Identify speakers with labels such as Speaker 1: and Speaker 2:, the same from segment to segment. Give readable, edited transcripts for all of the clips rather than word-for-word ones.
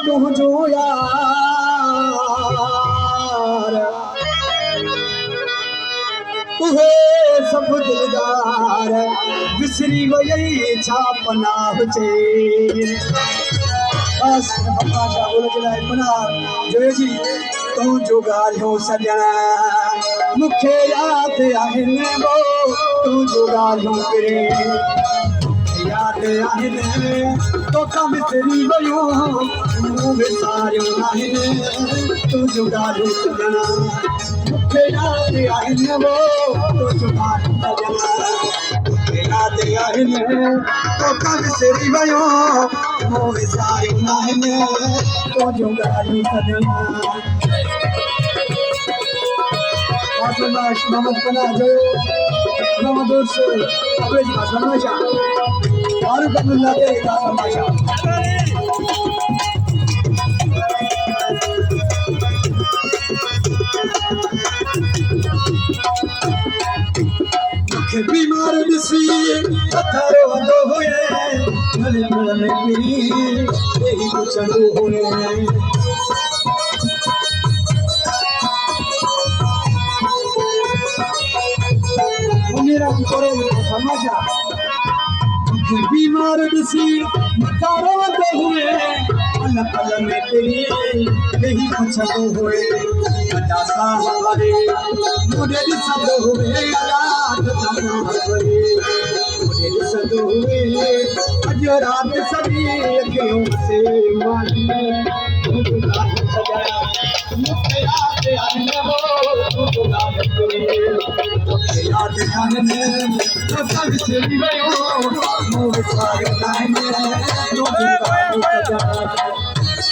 Speaker 1: तुझो यार तुहे सब दिलदार विसरी वही छा पनाह चे बस हमाशा बोले चलाए पनाह जो जी तू जो गालियों सजना मुखे याद आहिने वो तू जो गालियों करे याद आहिने तो कम तेरी वयो मुँह सारियो आहिने तू जो गालियों सजना मुखे याद आहिने वो तू जो गालियों सजना याद आहिने तो कम तेरी वयो मुँह सारियो आहिने तू जो गालियों सजना Masalah Muhammad Pernah Joyo Muhammad Ursu Apa sih Kasar Masya Baru Abdul Lade Kasar Masya Mukhe bimar bisi Patharo ando hoye Male male piri Yehi kuch ando hoye मेरा करो समझा बीमार बसी तारो तो हुए पल पल में तेरी यही कुछ तो हुए पचासा हमारे मुझे सब हुए रात जाना हमारे मुझे सब हुए आज रात सभी अखियों से मानी मुझे रात सजाया मुझे याद आने वो मुझे याद आने तो सब चली गयो मुझे सारे नामे मुझे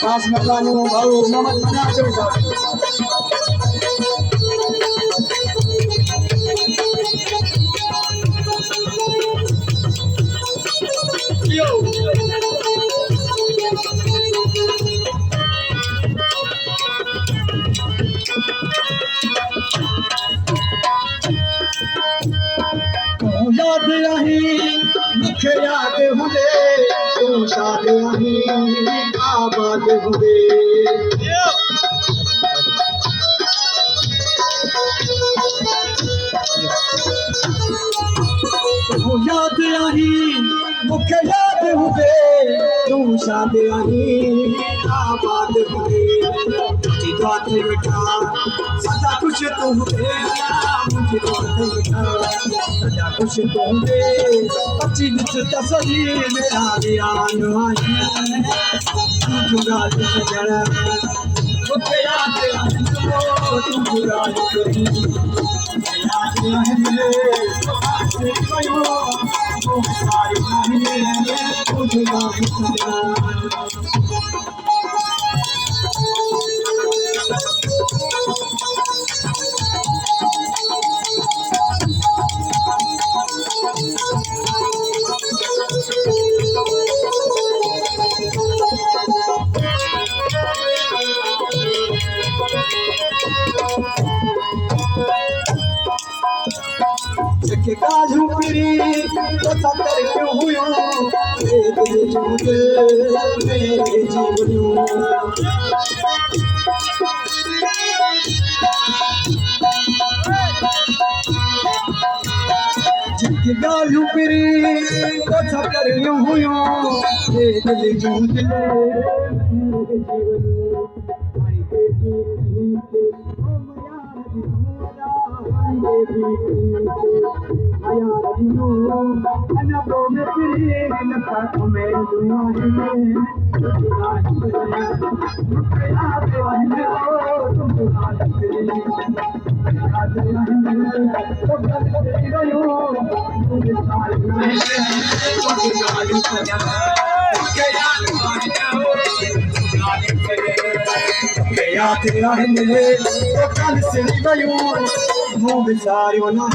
Speaker 1: पास में लानो भाऊ नमक बना चोगा यो याद आही मुखे याद हुए तू शाद आही आबाद हुए याद आही मुखे याद हुए तू शाद आही आबाद हुए मुझे बात बेटा सदा कुछ तू हुए मुझे बात बेटा सदा कुछ तो हुए अच्छी बिच तसली मेरा ध्यान आई तू गाल सजना मुझे याद तू गाल करी याद है से कयो वो सारी नहीं मुझे गाल सजना के काजू पीरी तो सतर क्यों हुयो तेरे झूठे मेरे जीवनियों जिनके काजू पीरी तो सतर क्यों हुयो तेरे झूठे मेरे जीवनियों आई बेटी Ana prometiri na me dunia याद आने तो कल से गयो मुँह बिसारियो ना